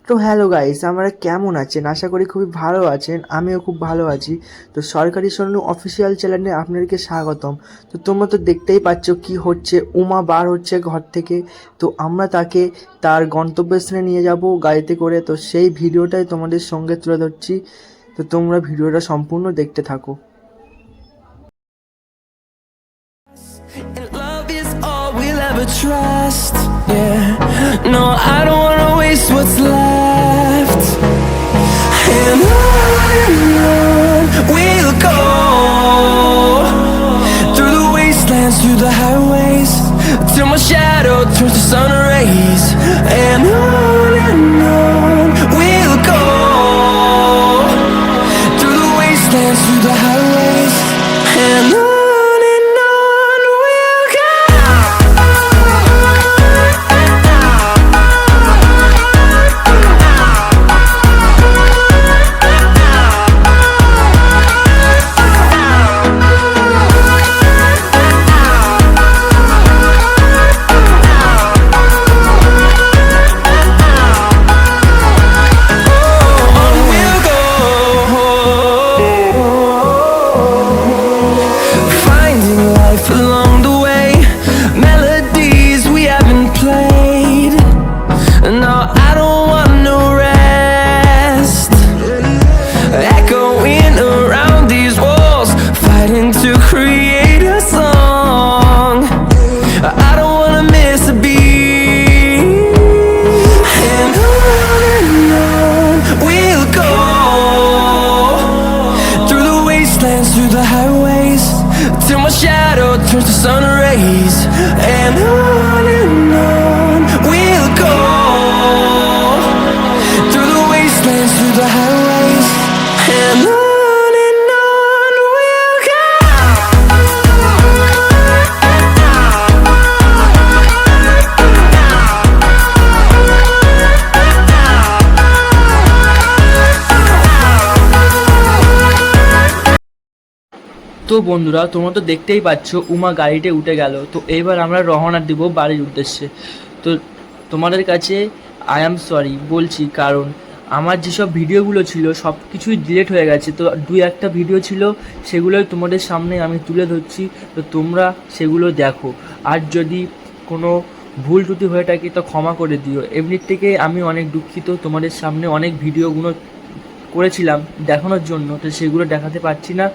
তো hello guys, আমরা কেমন আছেন? আশা করি খুবই ভালো আছেন। আমিও খুব ভালো আছি। তো সরকারি স্বর্ণ অফিসিয়াল চ্যানেলে আপনাদেরকে স্বাগতম। তো তোমরা তো দেখতেই পাচ্ছ কি হচ্ছে, উমা বার হচ্ছে ঘর থেকে। তো আমরা তাকে তার গন্তব্যস্থানে নিয়ে যাব গাড়িতে করে। তো সেই ভিডিওটাই তোমাদের সঙ্গে তুলে ধরছি। তো তোমরা ভিডিওটা সম্পূর্ণ দেখতে থাকো। And love is all we'll ever trust. Yeah, no, I don't wanna waste what's left. And on we'll go, through the wastelands, through the highways, till my shadow turns to sun rays. And on we'll go, through the wastelands, through the highways, and on. Along the way, melodies we haven't played. No, I don't want no rest. Echoing around these walls, fighting to create a song. I don't wanna miss a beat. And on we'll go, through the wastelands, through the highways, till my shadow turns to sun rays. And on we'll go, through the wastelands, through the highways, and on we'll go. তো বন্ধুরা, তোমরা তো দেখতেই পাচ্ছ উমা গাড়িতে উঠে গেল। তো এইবার আমরা রওনা দিব বাড়ির উদ্দেশ্যে। তো তোমাদের কাছে আই অ্যাম সরি বলছি, কারণ আমার যেসব ভিডিওগুলো ছিল সব কিছুই ডিলিট হয়ে গেছে। তো দুই একটা ভিডিও ছিল, সেগুলোই তোমাদের সামনে আমি তুলে ধরছি। তো তোমরা সেগুলো দেখো, আর যদি কোনো ভুল ত্রুটি হয়ে থাকে তো ক্ষমা করে দিও। এমনির থেকে আমি অনেক দুঃখিত, তোমাদের সামনে অনেক ভিডিওগুলো করেছিলাম দেখানোর জন্য, তো সেগুলো দেখাতে পারছি না।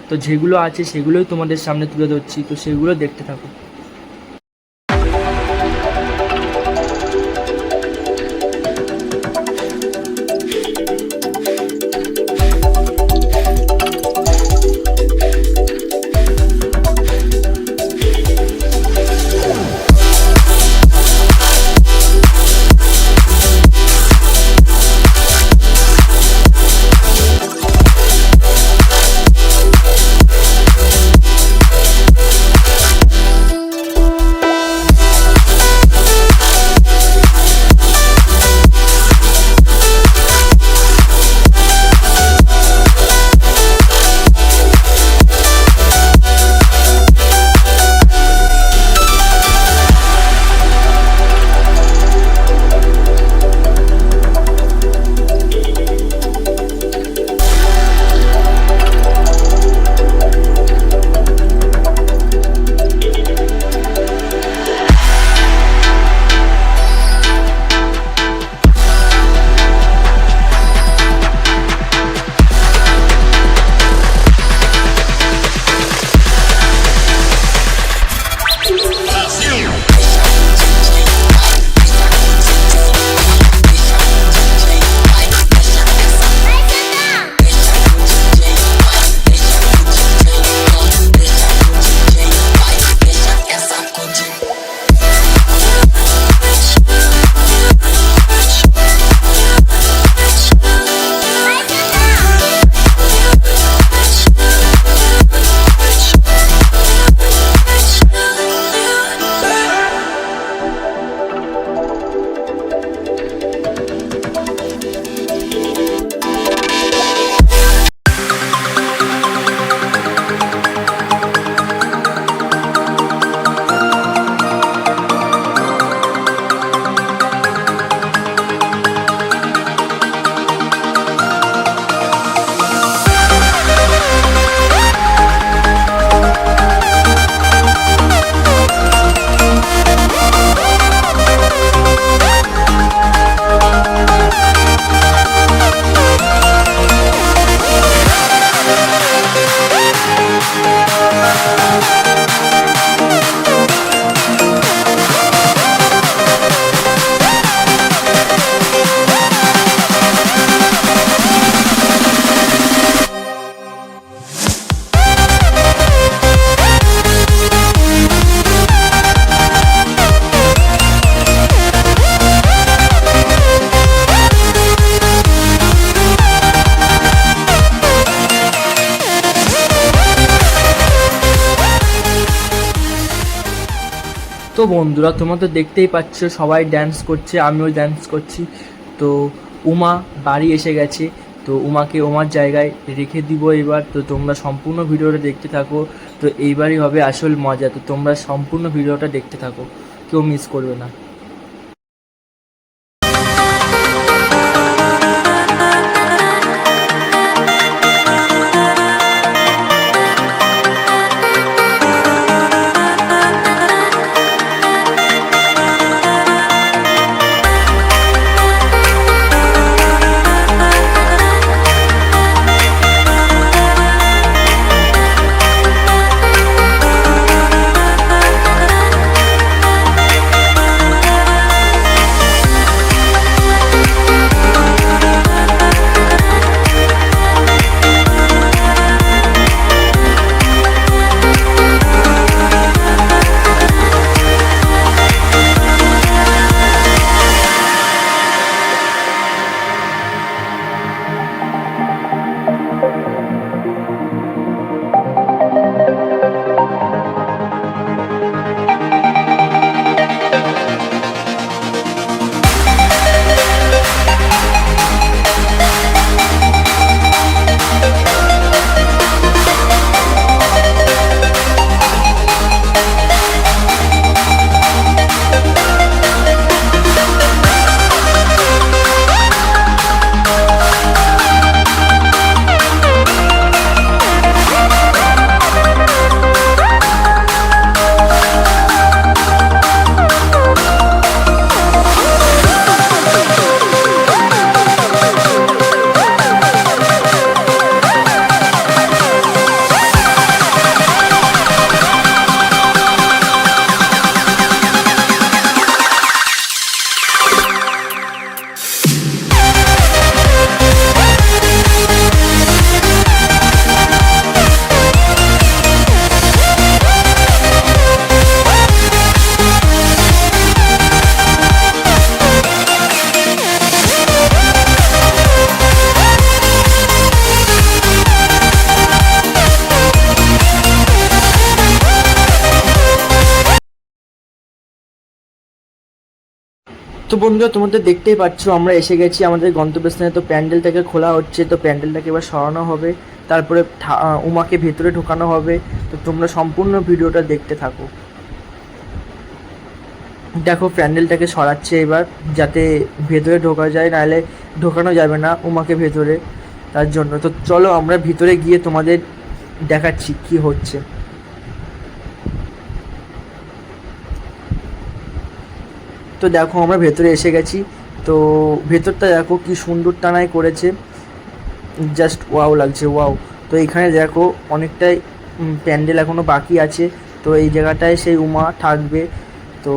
তো যেগুলো আছে সেগুলোই তোমাদের সামনে তুলে ধরছি, তো সেগুলো দেখতে থাকো। বন্ধুরা তোমরা তো দেখতেই পাচ্ছ সবাই ড্যান্স করছে, আমিও ড্যান্স করছি। তো উমা বাড়ি এসে গেছে, তো উমাকে উমার জায়গায় রেখে দিব এবার। তো তোমরা সম্পূর্ণ ভিডিওটা দেখতে থাকো, তো এইবারই হবে আসল মজা। তো তোমরা সম্পূর্ণ ভিডিওটা দেখতে থাকো, কেউ মিস করবে না। তো বন্ধুরা তোমাদের দেখতেই পাচ্ছ আমরা এসে গেছি আমাদের গন্তব্যস্থানে। তো প্যান্ডেলটাকে খোলা হচ্ছে, তো প্যান্ডেলটাকে এবার সরানো হবে, তারপরে উমাকে ভেতরে ঢোকানো হবে। তো তোমরা সম্পূর্ণ ভিডিওটা দেখতে থাকো। দেখো প্যান্ডেলটাকে সরাচ্ছে এবার, যাতে ভেতরে ঢোকা যায়, নাহলে ঢোকানো যাবে না উমাকে ভেতরে, তার জন্য। তো চলো আমরা ভিতরে গিয়ে তোমাদের দেখাচ্ছি কি হচ্ছে। তো দেখো আমরা ভেতরে এসে গেছি। তো ভেতরটা দেখো কি সুন্দর টানাই করেছে, জাস্ট ওয়াও লাগছে, ওয়াও। তো এখানে দেখো অনেকটাই প্যান্ডেল এখনও বাকি আছে, তো এই জায়গাটায় সেই উমা থাকবে। তো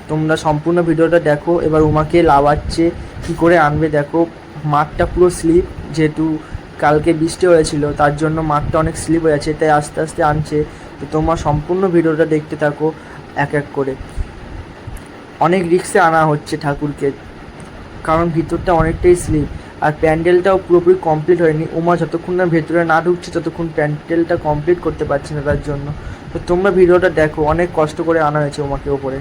তোমরা সম্পূর্ণ ভিডিওটা দেখো। এবার উমাকে লাওয়াচ্ছে, কী করে আনবে দেখো। মাঠটা পুরো স্লিপ, যেহেতু কালকে বৃষ্টি হয়েছিল তার জন্য মাঠটা অনেক স্লিপ হয়ে আছে, তাই আস্তে আস্তে আনছে। তো তোমরা সম্পূর্ণ ভিডিওটা দেখতে থাকো এক এক করে। অনেক রিক্সে আনা হচ্ছে ঠাকুরকে, কারণ ভিতরটা অনেকটাই স্লিপ, আর প্যান্ডেলটাও পুরোপুরি কমপ্লিট হয়নি। উমা যতক্ষণ না ভেতরে না ঢুকছে ততক্ষণ প্যান্ডেলটা কমপ্লিট করতে পারছে না, তার জন্য। তো তোমরা ভিডিওটা দেখো, অনেক কষ্ট করে আনা হয়েছে উমাকে ওপরে।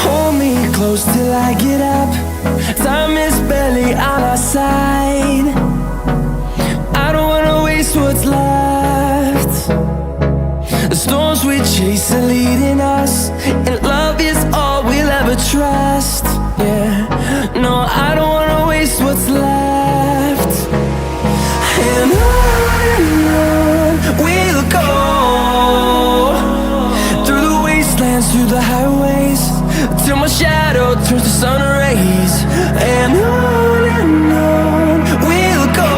Hold me close till I get up. Time is barely on our side. I don't wanna waste what's left. The storms we chase are leading us, and love is all we'll ever trust. Yeah, no, I don't wanna waste what's left. And on we'll go, through the wastelands, through the highways, till my shadow turns to sun rays. And on we'll go,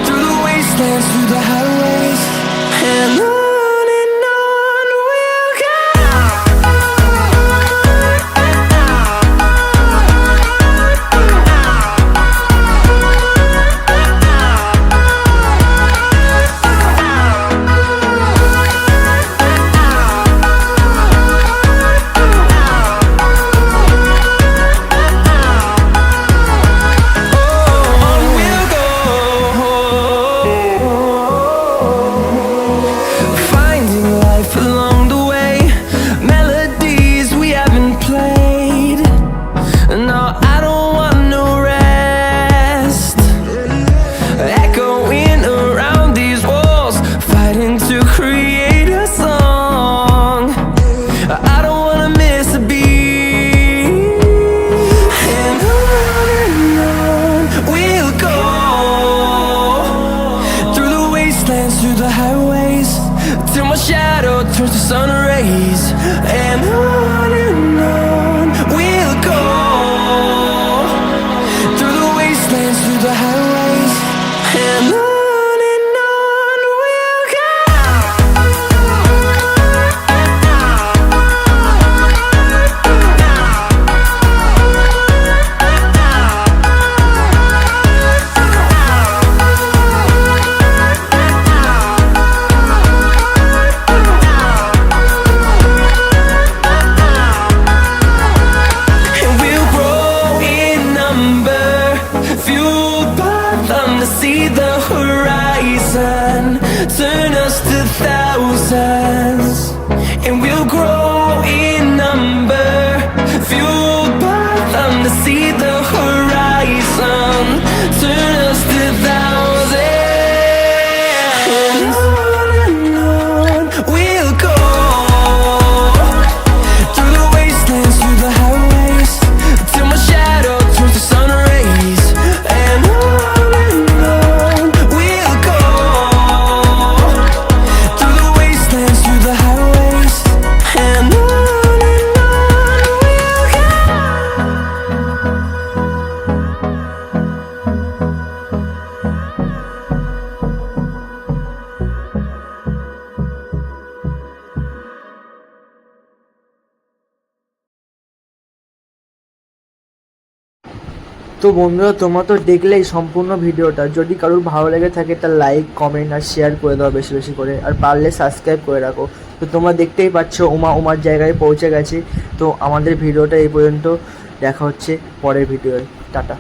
through the wastelands, through the highways, and on we'll go. through the highways, till my shadow turns to sun rays. And on we'll go, through the wastelands, through the highways. And on we'll go. And we'll grow in number, fueled by them to see the horizon, turn us to thousands. And we'll grow in number, fueled by them to see the horizon, turn us to thousands. And on we'll go, through the wastelands, through the highways, till my shadow turns to sun rays. And on we'll go, through the wastelands, through the highways. And on we'll go. তো বন্ধুরা, তোমরা তো দেখলেই সম্পূর্ণ ভিডিওটা। যদি কারোর ভালো লেগে থাকে তার লাইক, কমেন্ট আর শেয়ার করে দাও বেশি বেশি করে, আর পারলে সাবস্ক্রাইব করে রাখো। তো তোমরা দেখতেই পাচ্ছ উমার জায়গায় পৌঁছে গেছি। তো আমাদের ভিডিওটা এই পর্যন্ত, দেখা হচ্ছে পরের ভিডিওয়। টাটা।